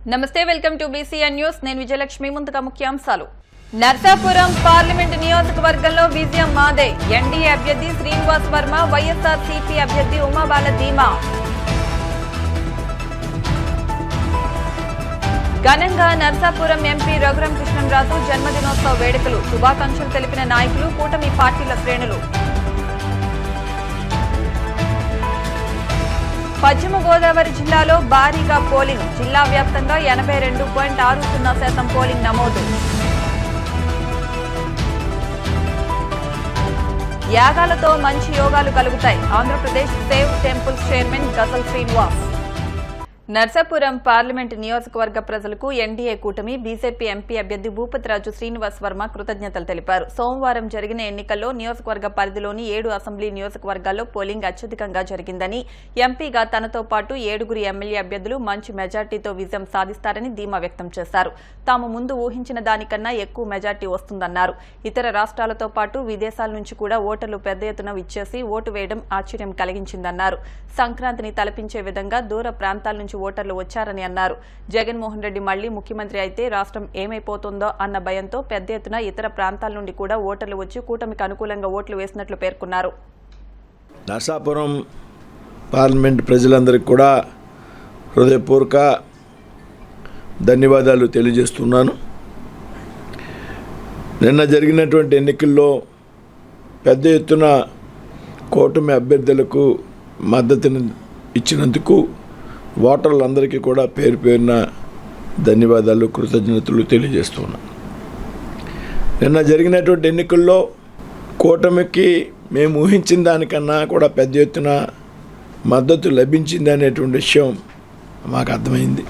నమస్తే welcome to BCN news నేను విజయలక్ష్మి ముందుగా ముఖ్యాంశాలు నర్సాపురం పార్లమెంట్ నియోజకవర్గంలో విజయం మాదే ఎన్డీఏ అభ్యర్థి శ్రీనివాస్ వర్మ వైఎస్ఆర్సీపీ అభ్యర్థి ఉమాబాల ధీమా ఘనంగా నర్సాపురం ఎంపీ రఘురాం కృష్ణంరాజు జన్మదినోత్సవ వేడుకలు శుభాకాంక్షలు తెలిపిన నాయకులు కూటమి పార్టీల శ్రేణులు పశ్చిమ గోదావరి జిల్లాలో భారీగా పోలింగ్ జిల్లా వ్యాప్తంగా 82.60% పోలింగ్ నమోదు యాగాలతో మంచి యోగాలు కలుగుతాయి ఆంధ్రప్రదేశ్ సేవ్ టెంపుల్స్ చైర్మన్ గజల్ శ్రీనివాస్ నర్సాపురం పార్లమెంట్ నియోజకవర్గ ప్రజలకు ఎన్డీఏ కూటమి బీజేపీ ఎంపీ అభ్యర్థి భూపతిరాజు శ్రీనివాస్ వర్మ కృతజ్ఞతలు తెలిపారు. సోమవారం జరిగిన ఎన్నికల్లో నియోజకవర్గ పరిధిలోని 7 అసెంబ్లీ నియోజకవర్గాల్లో పోలింగ్ అత్యధికంగా జరిగిందని, ఎంపీగా తనతో పాటు 7 ఎమ్మెల్యే అభ్యర్థులు మంచి మెజార్టీతో విజయం సాధిస్తారని ధీమా వ్యక్తం చేశారు. తాము ముందు ఊహించిన దానికన్నా ఎక్కువ మెజార్టీ వస్తుందన్నారు. ఇతర రాష్ట్రాలతో పాటు విదేశాల నుంచి కూడా ఓటర్లు పెద్ద ఎత్తున విచ్చేసి ఓటు వేయడం ఆశ్చర్యం కలిగించిందన్నారు. సంక్రాంతిని తలపించే విధంగా దూర ప్రాంతాల నుంచి ఓటర్లు వచ్చారని అన్నారు. జగన్మోహన్ రెడ్డి మళ్లీ ముఖ్యమంత్రి అయితే రాష్ట్రం ఏమైపోతుందో అన్న భయంతో పెద్ద ఎత్తున ఇతర ప్రాంతాల నుండి కూడా ఓటర్లు వచ్చి కూటమికి అనుకూలంగా ఓట్లు వేసినట్లు పేర్కొన్నారు. నర్సాపురం పార్లమెంట్ ప్రజలందరికీ కూడా హృదయపూర్వక ధన్యవాదాలు తెలియజేస్తున్నాను. నిన్న జరిగినటువంటి ఎన్నికల్లో పెద్ద ఎత్తున కూటమి అభ్యర్థులకు మద్దతును ఇచ్చినందుకు ఓటర్లందరికీ కూడా పేరు పేరున ధన్యవాదాలు కృతజ్ఞతలు తెలియజేస్తున్నాను. నిన్న జరిగినటువంటి ఎన్నికల్లో కూటమికి మేము ఊహించిన దానికన్నా కూడా పెద్ద ఎత్తున మద్దతు లభించింది అనేటువంటి విషయం మాకు అర్థమైంది.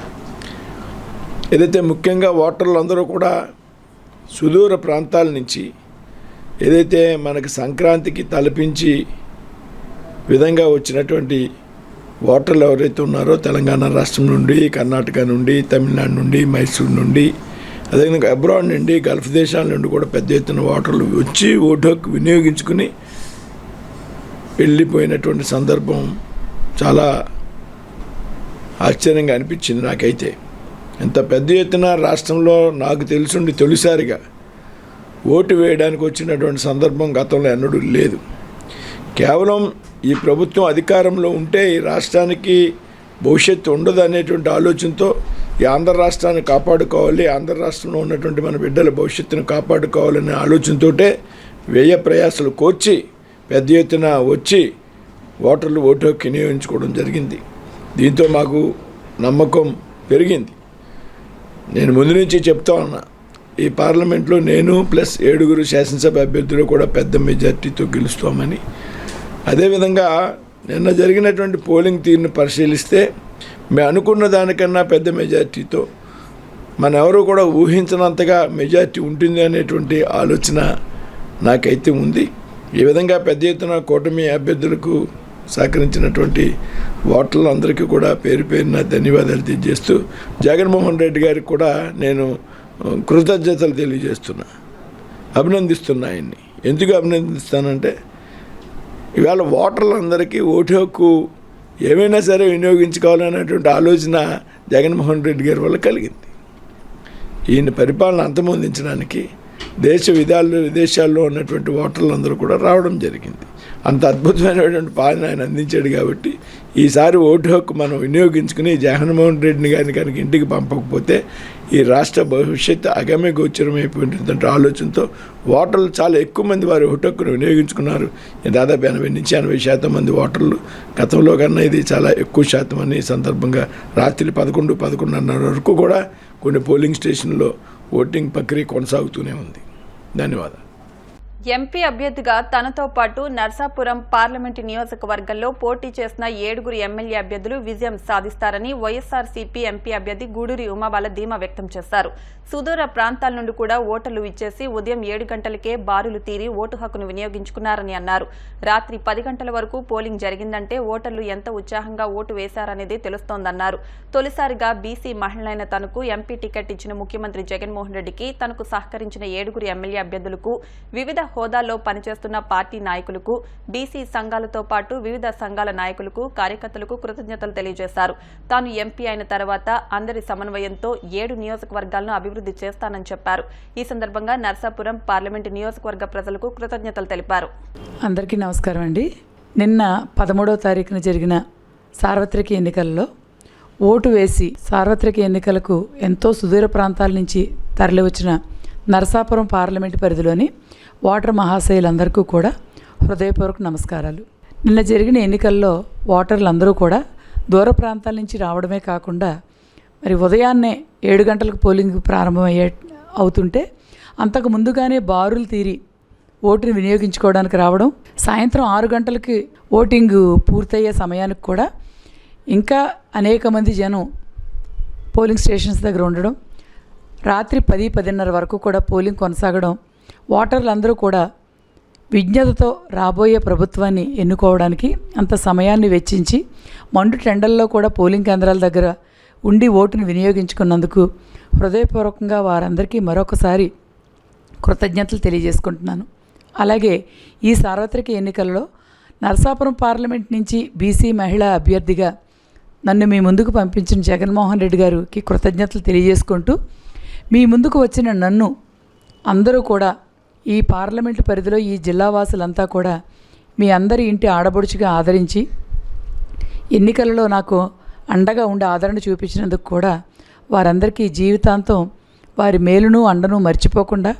ఏదైతే ముఖ్యంగా ఓటర్లందరూ కూడా సుదూర ప్రాంతాల నుంచి ఏదైతే మనకి సంక్రాంతికి తలపించి విధంగా వచ్చినటువంటి ఓటర్లు ఎవరైతే ఉన్నారో తెలంగాణ రాష్ట్రం నుండి, కర్ణాటక నుండి, తమిళనాడు నుండి, మైసూరు నుండి, అదేవిధంగా అబ్రాడ్ నుండి, గల్ఫ్ దేశాల నుండి కూడా పెద్ద ఎత్తున ఓటర్లు వచ్చి ఓటు హక్కు వినియోగించుకుని వెళ్ళిపోయినటువంటి సందర్భం చాలా ఆశ్చర్యంగా అనిపించింది నాకైతే. ఇంత పెద్ద ఎత్తున రాష్ట్రంలో నాకు తెలుసుండి తొలిసారిగా ఓటు వేయడానికి వచ్చినటువంటి సందర్భం గతంలో ఎన్నడూ లేదు. కేవలం ఈ ప్రభుత్వం అధికారంలో ఉంటే ఈ రాష్ట్రానికి భవిష్యత్తు ఉండదు అనేటువంటి ఆలోచనతో ఈ ఆంధ్ర రాష్ట్రాన్ని కాపాడుకోవాలి, ఆంధ్ర రాష్ట్రంలో ఉన్నటువంటి మన బిడ్డల భవిష్యత్తును కాపాడుకోవాలనే ఆలోచనతోటే వ్యయ ప్రయాసాలు కోర్చి పెద్ద ఎత్తున వచ్చి ఓటర్లు ఓటు హక్కు వినియోగించుకోవడం జరిగింది. దీంతో మాకు నమ్మకం పెరిగింది. నేను ముందు నుంచి చెప్తా ఉన్నా, ఈ పార్లమెంట్లో నేను ప్లస్ 7 శాసనసభ అభ్యర్థులు కూడా పెద్ద మెజార్టీతో గెలుస్తామని. అదేవిధంగా నిన్న జరిగినటువంటి పోలింగ్ తీరును పరిశీలిస్తే మేము అనుకున్న దానికన్నా పెద్ద మెజార్టీతో మన ఎవరు కూడా ఊహించినంతగా మెజార్టీ ఉంటుంది అనేటువంటి ఆలోచన నాకైతే ఉంది. ఈ విధంగా పెద్ద ఎత్తున కూటమి అభ్యర్థులకు సహకరించినటువంటి ఓటర్లందరికీ కూడా పేరు పేరున ధన్యవాదాలు తెలియజేస్తూ జగన్మోహన్ రెడ్డి గారికి కూడా నేను కృతజ్ఞతలు తెలియజేస్తున్నా, అభినందిస్తున్నా. ఆయన్ని ఎందుకు అభినందిస్తానంటే ఇవాళ ఓటర్లందరికీ ఓటు హక్కు ఏమైనా సరే వినియోగించుకోవాలనేటువంటి ఆలోచన జగన్మోహన్ రెడ్డి గారి వల్ల కలిగింది. ఈయన పరిపాలన అంతమొందించడానికి విదేశాల్లో ఉన్నటువంటి ఓటర్లందరూ కూడా రావడం జరిగింది. అంత అద్భుతమైనటువంటి పాలన ఆయన అందించాడు. కాబట్టి ఈసారి ఓటు హక్కు మనం వినియోగించుకుని జగన్మోహన్ రెడ్డిని గారిని కనుక ఇంటికి పంపకపోతే ఈ రాష్ట్ర భవిష్యత్తు అగమ్య గోచరమైపోయినటువంటి ఆలోచనతో ఓటర్లు చాలా ఎక్కువ మంది వారి ఓటు హక్కును వినియోగించుకున్నారు. దాదాపు 80-80% మంది ఓటర్లు. గతంలో కన్నా ఇది చాలా ఎక్కువ శాతం అని సందర్భంగా రాత్రి 11-11:30 వరకు కూడా కొన్ని పోలింగ్ స్టేషన్లో ఓటింగ్ ప్రక్రియ కొనసాగుతూనే ఉంది. ధన్యవాదాలు. ఎంపీ అభ్యర్థిగా తనతో పాటు నర్సాపురం పార్లమెంటు నియోజకవర్గంలో పోటీ చేసిన 7 ఎమ్మెల్యే అభ్యర్థులు విజయం సాధిస్తారని వైఎస్ఆర్సీపీ ఎంపీ అభ్యర్థి గూడూరి ఉమాబాల ధీమా వ్యక్తం చేశారు. సుదూర ప్రాంతాల నుండి కూడా ఓటర్లు ఇచ్చేసి ఉదయం 7 గంటలకే బారులు తీరి ఓటు హక్కును వినియోగించుకున్నారని అన్నారు. రాత్రి 10 గంటల వరకు పోలింగ్ జరిగిందంటే ఓటర్లు ఎంత ఉత్సాహంగా ఓటు వేశారనేది తెలుస్తోందన్నారు. తొలిసారిగా బీసీ మహిళైన తనకు ఎంపీ టికెట్ ఇచ్చిన ముఖ్యమంత్రి జగన్మోహన్ రెడ్డికి తనకు సహకరించిన 7 ఎమ్మెల్యే అభ్యర్థులకు వివిధ హోదాల్లో పనిచేస్తున్న పార్టీ నాయకులకు, బీసీ సంఘాలతో పాటు వివిధ సంఘాల నాయకులకు, కార్యకర్తలకు కృతజ్ఞతలు తెలియజేశారు. తాను ఎంపీ అయిన తర్వాత అందరి సమన్వయంతో 7 నియోజకవర్గాలను అభివృద్ధి చేస్తానని చెప్పారు. ఈ సందర్భంగా నర్సాపురం పార్లమెంటు నియోజకవర్గ ప్రజలకు కృతజ్ఞతలు తెలిపారు. అందరికీ నమస్కారం అండి. నిన్న 13వ తారీఖున జరిగిన సార్వత్రిక ఎన్నికల్లో ఓటు వేసి సార్వత్రిక ఎన్నికలకు ఎంతో సుదూర ప్రాంతాల నుంచి తరలివచ్చిన నరసాపురం పార్లమెంటు పరిధిలోని ఓటర్ మహాశయులందరికీ కూడా హృదయపూర్వక నమస్కారాలు. నిన్న జరిగిన ఎన్నికల్లో ఓటర్లందరూ కూడా దూర ప్రాంతాల నుంచి రావడమే కాకుండా మరి ఉదయాన్నే 7 గంటలకు పోలింగ్ అవుతుంటే అంతకు ముందుగానే బారులు తీరి ఓటుని వినియోగించుకోవడానికి రావడం, సాయంత్రం 6 గంటలకి ఓటింగ్ పూర్తయ్యే సమయానికి కూడా ఇంకా అనేక మంది జనం పోలింగ్ స్టేషన్స్ దగ్గర ఉండడం, రాత్రి 10-10:30 వరకు కూడా పోలింగ్ కొనసాగడం, ఓటర్లందరూ కూడా విజ్ఞతతో రాబోయే ప్రభుత్వాన్ని ఎన్నుకోవడానికి అంత సమయాన్ని వెచ్చించి మండు టెండల్లో కూడా పోలింగ్ కేంద్రాల దగ్గర ఉండి ఓటును వినియోగించుకున్నందుకు హృదయపూర్వకంగా వారందరికీ మరొకసారి కృతజ్ఞతలు తెలియజేసుకుంటున్నాను. అలాగే ఈ సార్వత్రిక ఎన్నికల్లో నరసాపురం పార్లమెంట్ నుంచి బీసీ మహిళా అభ్యర్థిగా నన్ను మీ ముందుకు పంపించిన జగన్మోహన్ రెడ్డి గారికి కృతజ్ఞతలు తెలియజేసుకుంటూ, మీ ముందుకు వచ్చిన నన్ను అందరూ కూడా ఈ పార్లమెంటు పరిధిలో ఈ జిల్లా వాసులంతా కూడా మీ అందరి ఇంటి ఆడబడుచుగా ఆదరించి ఎన్నికలలో నాకు అండగా ఉండి ఆదరణ చూపించినందుకు కూడా వారందరికీ జీవితాంతం వారి మేలును అండను మర్చిపోకుండా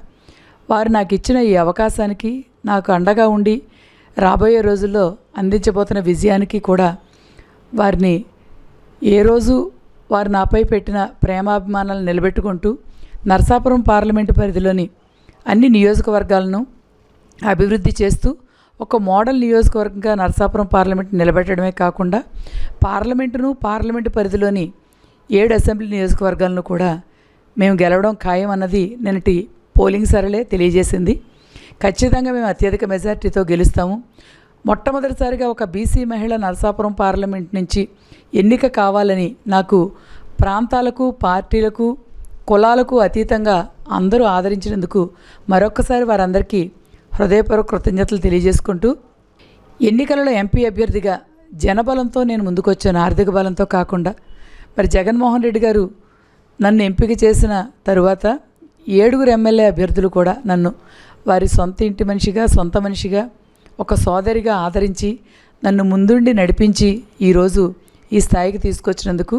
వారు నాకు ఇచ్చిన ఈ అవకాశానికి, నాకు అండగా ఉండి రాబోయే రోజుల్లో అందించబోతున్న విజయానికి కూడా వారిని ఏ రోజు వారు నాపై పెట్టిన ప్రేమాభిమానాలను నిలబెట్టుకుంటూ నరసాపురం పార్లమెంటు పరిధిలోని అన్ని నియోజకవర్గాలను అభివృద్ధి చేస్తూ ఒక మోడల్ నియోజకవర్గంగా నరసాపురం పార్లమెంట్ నిలబెట్టడమే కాకుండా పార్లమెంటు పరిధిలోని 7 అసెంబ్లీ నియోజకవర్గాలను కూడా మేము గెలవడం ఖాయం అన్నది నిన్నటి పోలింగ్ సరళే తెలియజేసింది. ఖచ్చితంగా మేము అత్యధిక మెజార్టీతో గెలుస్తాము. మొట్టమొదటిసారిగా ఒక బీసీ మహిళ నరసాపురం పార్లమెంట్ నుంచి ఎన్నిక కావాలని నాకు ప్రాంతాలకు, పార్టీలకు, కులాలకు అతీతంగా అందరూ ఆదరించినందుకు మరొక్కసారి వారందరికీ హృదయపూర్వక కృతజ్ఞతలు తెలియజేసుకుంటూ, ఎన్నికలలో ఎంపీ అభ్యర్థిగా జనబలంతో నేను ముందుకొచ్చాను, ఆర్థిక బలంతో కాకుండా. మరి జగన్మోహన్ రెడ్డి గారు నన్ను ఎంపిక చేసిన తరువాత 7 ఎమ్మెల్యే అభ్యర్థులు కూడా నన్ను వారి సొంత ఇంటి మనిషిగా, సొంత మనిషిగా, ఒక సోదరిగా ఆదరించి నన్ను ముందుండి నడిపించి ఈరోజు ఈ స్థాయికి తీసుకొచ్చినందుకు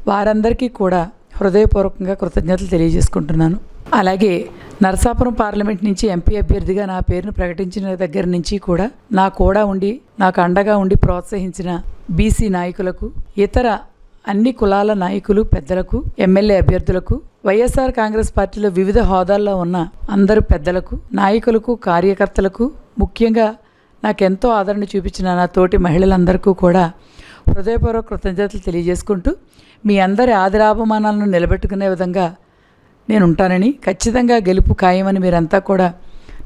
వారందరికీ కూడా హృదయపూర్వకంగా కృతజ్ఞతలు తెలియజేసుకుంటున్నాను. అలాగే నరసాపురం పార్లమెంట్ నుంచి ఎంపీ అభ్యర్థిగా నా పేరును ప్రకటించిన దగ్గర నుంచి కూడా కూడా ఉండి నాకు అండగా ఉండి ప్రోత్సహించిన బీసీ నాయకులకు, ఇతర అన్ని కులాల నాయకులు, పెద్దలకు, ఎమ్మెల్యే అభ్యర్థులకు, వైఎస్ఆర్ కాంగ్రెస్ పార్టీలో వివిధ హోదాల్లో ఉన్న అందరు పెద్దలకు, నాయకులకు, కార్యకర్తలకు, ముఖ్యంగా నాకెంతో ఆదరణ చూపించిన నా తోటి మహిళలందరికీ కూడా హృదయపూర్వక కృతజ్ఞతలు తెలియజేసుకుంటూ, మీ అందరి ఆదరాభిమానాలను నిలబెట్టుకునే విధంగా నేను ఉంటానని, ఖచ్చితంగా గెలుపు ఖాయమని మీరంతా కూడా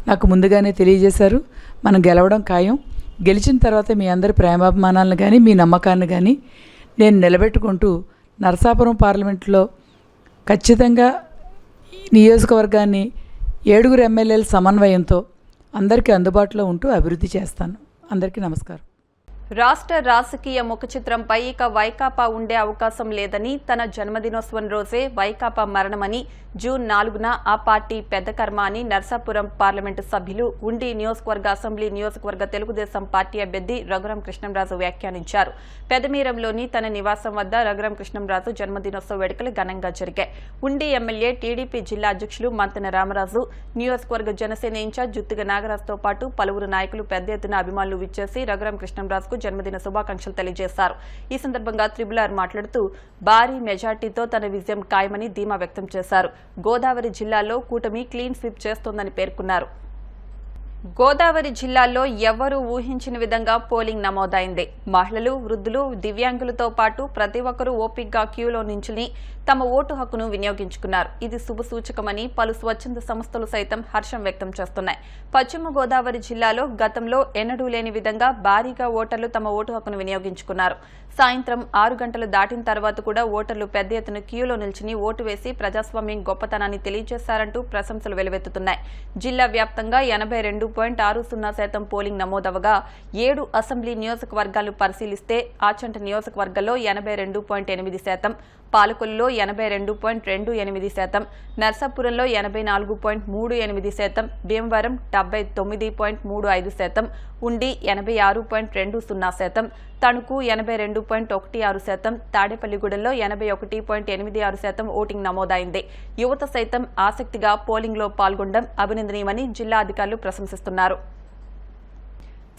నాకు ముందుగానే తెలియజేశారు. మనం గెలవడం ఖాయం. గెలిచిన తర్వాత మీ అందరి ప్రేమాభిమానాలను కానీ, మీ నమ్మకాన్ని కానీ నేను నిలబెట్టుకుంటూ నరసాపురం పార్లమెంట్లో ఖచ్చితంగా నియోజకవర్గాన్ని 7 ఎమ్మెల్యేల సమన్వయంతో అందరికీ అందుబాటులో ఉంటూ అభివృద్ధి చేస్తాను. అందరికీ నమస్కారం. రాష్ట్ర రాజకీయ ముఖచిత్రంపై ఇక వైకాపా ఉండే అవకాశం లేదని, తన జన్మదినోత్సవం రోజే వైకాపా మరణమని, జూన్ 4న ఆ పార్టీ పెద్ద కర్మ అని నర్సాపురం పార్లమెంటు సభ్యులు, ఉండి నియోజకవర్గ అసెంబ్లీ నియోజకవర్గ తెలుగుదేశం పార్టీ అభ్యర్థి రఘురాం కృష్ణంరాజు వ్యాఖ్యానించారు. పెదమీరంలోని తన నివాసం వద్ద రఘురాం కృష్ణంరాజు జన్మదినోత్సవ వేడుకలు ఘనంగా జరిగాయి. ఉండి ఎమ్మెల్యే, టీడీపీ జిల్లా అధ్యక్షులు మంతెన రామరాజు, నియోజకవర్గ జనసేన ఇన్ఛార్జ్ జుత్తుగ నాగరాజుతో పాటు పలువురు నాయకులు పెద్ద ఎత్తున అభిమానులు విచ్చేసి రఘురాం కృష్ణంరాజుకు జన్మదిన శుభాకాంక్షలు తెలియజేశారు. ఈ సందర్భంగా త్రిబుల్-ఆర్ మాట్లాడుతూ భారీ మెజార్టీతో తన విజయం ఖాయమని ధీమా వ్యక్తం చేశారు. గోదావరి జిల్లాలో కూటమి క్లీన్ స్వీప్ చేస్తోందని పేర్కొన్నారు. గోదావరి జిల్లాలో ఎవ్వరూ ఊహించిన విధంగా పోలింగ్ నమోదైంది. మహిళలు, వృద్ధులు, దివ్యాంగులతో పాటు ప్రతి ఒక్కరూ ఓపికగా క్యూలో నించుని తమ ఓటు హక్కును వినియోగించుకున్నారు. ఇది శుభసూచకమని పలు స్వచ్ఛంద సంస్థలు సైతం హర్షం వ్యక్తం చేస్తున్నాయి. పశ్చిమ గోదావరి జిల్లాలో గతంలో ఎన్నడూ లేని విధంగా భారీగా ఓటర్లు తమ ఓటు హక్కును వినియోగించుకున్నారు. సాయంత్రం 6 గంటలు దాటిన తర్వాత కూడా ఓటర్లు పెద్ద ఎత్తున క్యూలో నిల్చుని ఓటు వేసి ప్రజాస్వామ్యం గొప్పతనాన్ని తెలియజేశారంటూ ప్రశంసలు వెలువెత్తుతున్నాయి. జిల్లా వ్యాప్తంగా 82.60% పోలింగ్ నమోదవగా 7 అసెంబ్లీ నియోజకవర్గాలు పరిశీలిస్తే ఆచంట నియోజకవర్గంలో 82.8%, పాలకొల్లులో 82.28%, నర్సాపురంలో 84.38%, భీమవరం 79.35%, ఉండి 86.20%, తణుకు 82.16%, తాడేపల్లిగూడెంలో 81.86% ఓటింగ్ నమోదైంది. యువత సైతం ఆసక్తిగా పోలింగ్లో పాల్గొనడం అభినందనీయమని జిల్లా అధికారులు ప్రశంసిస్తున్నారు.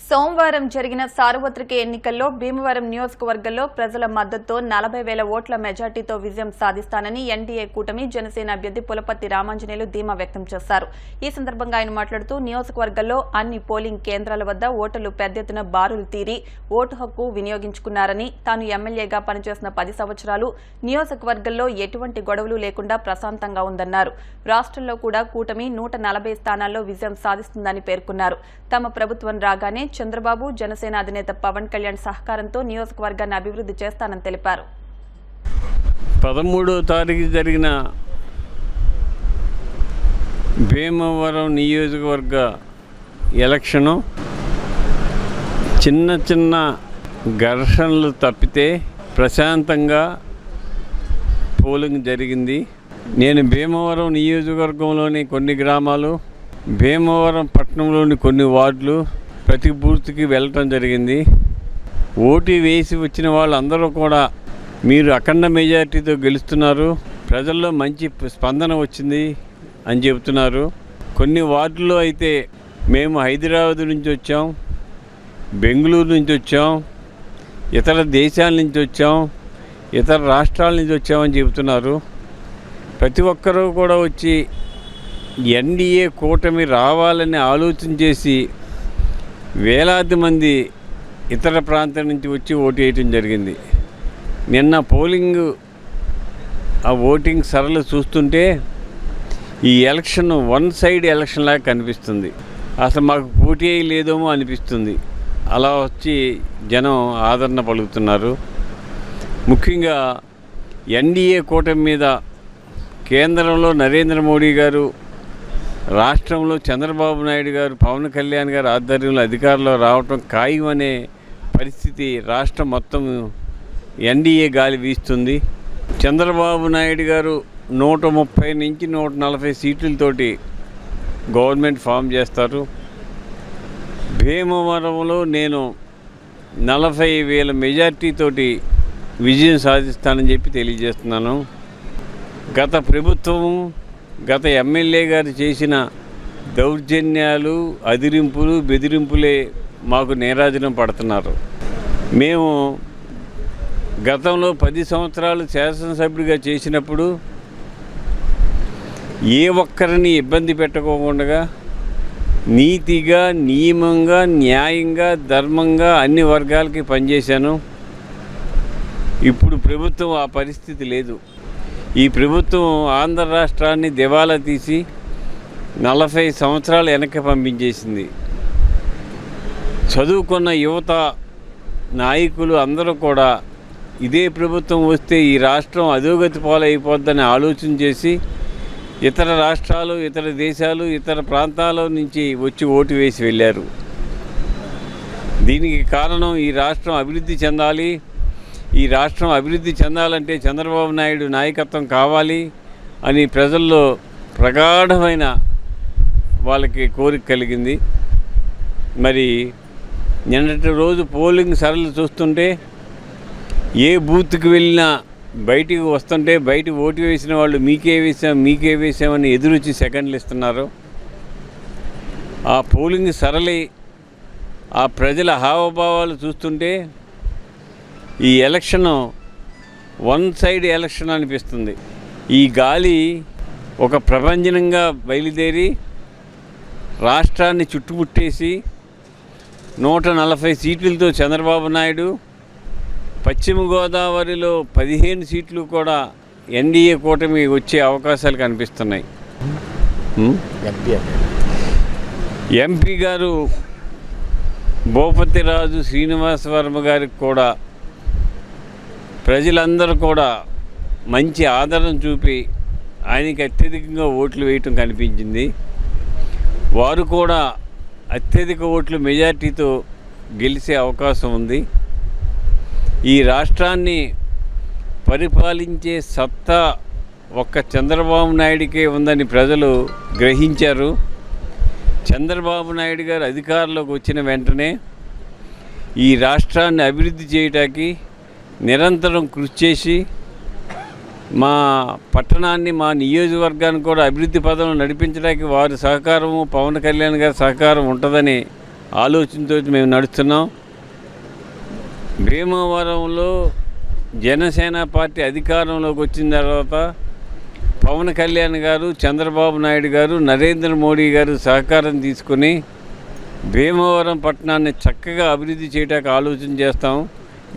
సోమవారం జరిగిన సార్వత్రిక ఎన్నికల్లో భీమవరం నియోజకవర్గంలో ప్రజల మద్దతుతో 40,000 ఓట్ల మెజార్టీతో విజయం సాధిస్తానని ఎన్డీఏ కూటమి జనసేన అభ్యర్థి పులపర్తి రామాంజనేయులు ధీమా వ్యక్తం చేశారు. ఈ సందర్భంగా ఆయన మాట్లాడుతూ నియోజకవర్గంలో అన్ని పోలింగ్ కేంద్రాల వద్ద ఓటర్లు పెద్ద ఎత్తున బారులు తీరి ఓటు హక్కు వినియోగించుకున్నారని, తాను ఎమ్మెల్యేగా పనిచేసిన 10 సంవత్సరాలు నియోజకవర్గంలో ఎటువంటి గొడవలు లేకుండా ప్రశాంతంగా ఉందన్నారు. రాష్ట్రంలో కూడా కూటమి 140 స్థానాల్లో విజయం సాధిస్తుందని పేర్కొన్నారు. తమ ప్రభుత్వం రాగానే చంద్రబాబు, జనసేన అధినేత పవన్ కళ్యాణ్ సహకారంతో నియోజకవర్గాన్ని అభివృద్ధి చేస్తానని తెలిపారు. 13వ తారీఖు జరిగిన భీమవరం నియోజకవర్గ ఎలక్షను చిన్న చిన్న ఘర్షణలు తప్పితే ప్రశాంతంగా పోలింగ్ జరిగింది. నేను భీమవరం నియోజకవర్గంలోని కొన్ని గ్రామాలు, భీమవరం పట్టణంలోని కొన్ని వార్డులు, ప్రతి బూత్కి వెళ్ళటం జరిగింది. ఓటు వేసి వచ్చిన వాళ్ళందరూ కూడా మీరు అఖండ మెజార్టీతో గెలుస్తున్నారు, ప్రజల్లో మంచి స్పందన వచ్చింది అని చెబుతున్నారు. కొన్ని వార్డుల్లో అయితే మేము హైదరాబాద్ నుంచి వచ్చాం, బెంగళూరు నుంచి వచ్చాం, ఇతర దేశాల నుంచి వచ్చాం, ఇతర రాష్ట్రాల నుంచి వచ్చామని చెబుతున్నారు. ప్రతి ఒక్కరూ కూడా వచ్చి ఎన్డీఏ కూటమి రావాలని ఆలోచన చేసి వేలాది మంది ఇతర ప్రాంతాల నుంచి వచ్చి ఓటు వేయటం జరిగింది. నిన్న పోలింగ్ ఆ ఓటింగ్ సరళి చూస్తుంటే ఈ ఎలక్షన్ వన్ సైడ్ ఎలక్షన్ లాగా కనిపిస్తుంది. అసలు మాకు పోటీ లేదేమో అనిపిస్తుంది. అలా వచ్చి జనం ఆదరణ పలుకుతున్నారు. ముఖ్యంగా ఎన్డీఏ కూటమి మీద కేంద్రంలో నరేంద్ర మోడీ గారు, రాష్ట్రంలో చంద్రబాబు నాయుడు గారు, పవన్ కళ్యాణ్ గారు ఆధ్వర్యంలో అధికారంలో రావటం ఖాయం అనే పరిస్థితి రాష్ట్రం మొత్తం ఎన్డీఏ గాలి వీస్తుంది. చంద్రబాబు నాయుడు గారు 130 నుంచి 140 సీట్లతోటి గవర్నమెంట్ ఫామ్ చేస్తారు. భీమవరంలో నేను 40,000 మెజార్టీతోటి విజయం సాధిస్తానని చెప్పి తెలియజేస్తున్నాను. గత ప్రభుత్వం, గత ఎమ్మెల్యే గారు చేసిన దౌర్జన్యాలు, అదిరింపులు, బెదిరింపులే మాకు నీరాజనం పడుతున్నారు. మేము గతంలో 10 సంవత్సరాలు శాసనసభ్యుడిగా చేసినప్పుడు ఏ ఒక్కరిని ఇబ్బంది పెట్టకోకుండా నీతిగా, నియమంగా, న్యాయంగా, ధర్మంగా అన్ని వర్గాలకి పనిచేశాను. ఇప్పుడు ప్రభుత్వం ఆ పరిస్థితి లేదు. ఈ ప్రభుత్వం ఆంధ్ర రాష్ట్రాన్ని దివాలా తీసి 40 సంవత్సరాలు వెనక్కి పంపించేసింది. చదువుకున్న యువత, నాయకులు అందరూ కూడా ఇదే ప్రభుత్వం వస్తే ఈ రాష్ట్రం అధోగతి పాలైపోద్దని ఆలోచన చేసి ఇతర రాష్ట్రాలు, ఇతర దేశాలు, ఇతర ప్రాంతాల నుంచి వచ్చి ఓటు వేసి వెళ్ళారు. దీనికి కారణం ఈ రాష్ట్రం అభివృద్ధి చెందాలి, ఈ రాష్ట్రం అభివృద్ధి చెందాలంటే చంద్రబాబు నాయుడు నాయకత్వం కావాలి అని ప్రజల్లో ప్రగాఢమైన వాళ్ళకి కోరిక కలిగింది. మరి నిన్నటి రోజు పోలింగ్ సరళి చూస్తుంటే ఏ బూత్కి వెళ్ళినా బయటికి వస్తుంటే బయట ఓటు వేసిన వాళ్ళు మీకే వేసామని ఎదురొచ్చి సెకండ్లు ఇస్తున్నారు. ఆ పోలింగ్ సరళి, ఆ ప్రజల హావభావాలు చూస్తుంటే ఈ ఎలక్షన్ వన్ సైడ్ ఎలక్షన్ అనిపిస్తుంది. ఈ గాలి ఒక ప్రభంజనంగా బయలుదేరి రాష్ట్రాన్ని చుట్టుముట్టేసి 140 సీట్లతో చంద్రబాబు నాయుడు, పశ్చిమ గోదావరిలో 15 సీట్లు కూడా ఎన్డీఏ కూటమి వచ్చే అవకాశాలు కనిపిస్తున్నాయి. ఎంపీ గారు భూపతిరాజు శ్రీనివాస వర్మ గారికి కూడా ప్రజలందరూ కూడా మంచి ఆదరణ చూపి ఆయనకి అత్యధికంగా ఓట్లు వేయటం కనిపించింది. వారు కూడా అత్యధిక ఓట్లు మెజార్టీతో గెలిచే అవకాశం ఉంది. ఈ రాష్ట్రాన్ని పరిపాలించే సత్తా ఒక్క చంద్రబాబు నాయుడికే ఉందని ప్రజలు గ్రహించారు. చంద్రబాబు నాయుడు గారు అధికారంలోకి వచ్చిన వెంటనే ఈ రాష్ట్రాన్ని అభివృద్ధి చేయడానికి నిరంతరం కృషి చేసి మా పట్టణాన్ని, మా నియోజకవర్గాన్ని కూడా అభివృద్ధి పదంలో నడిపించడానికి వారి సహకారము, పవన్ కళ్యాణ్ గారి సహకారం ఉంటుందని ఆలోచనతో మేము నడుస్తున్నాం. భీమవరంలో జనసేన పార్టీ అధికారంలోకి వచ్చిన తర్వాత పవన్ కళ్యాణ్ గారు, చంద్రబాబు నాయుడు గారు, నరేంద్ర మోడీ గారు సహకారం తీసుకుని భీమవరం పట్టణాన్ని చక్కగా అభివృద్ధి చేయడానికి ఆలోచన చేస్తాం.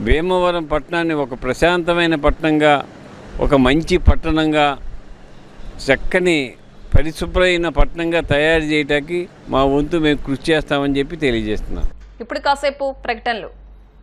భీమవరం పట్టణాన్ని ఒక ప్రశాంతమైన పట్టణంగా, ఒక మంచి పట్టణంగా, చక్కని పరిశుభ్రమైన పట్టణంగా తయారు చేయడానికి మా వంతు మేము కృషి చేస్తామని చెప్పి తెలియజేస్తున్నాం. ఇప్పుడు కాసేపు ప్రకటనలు.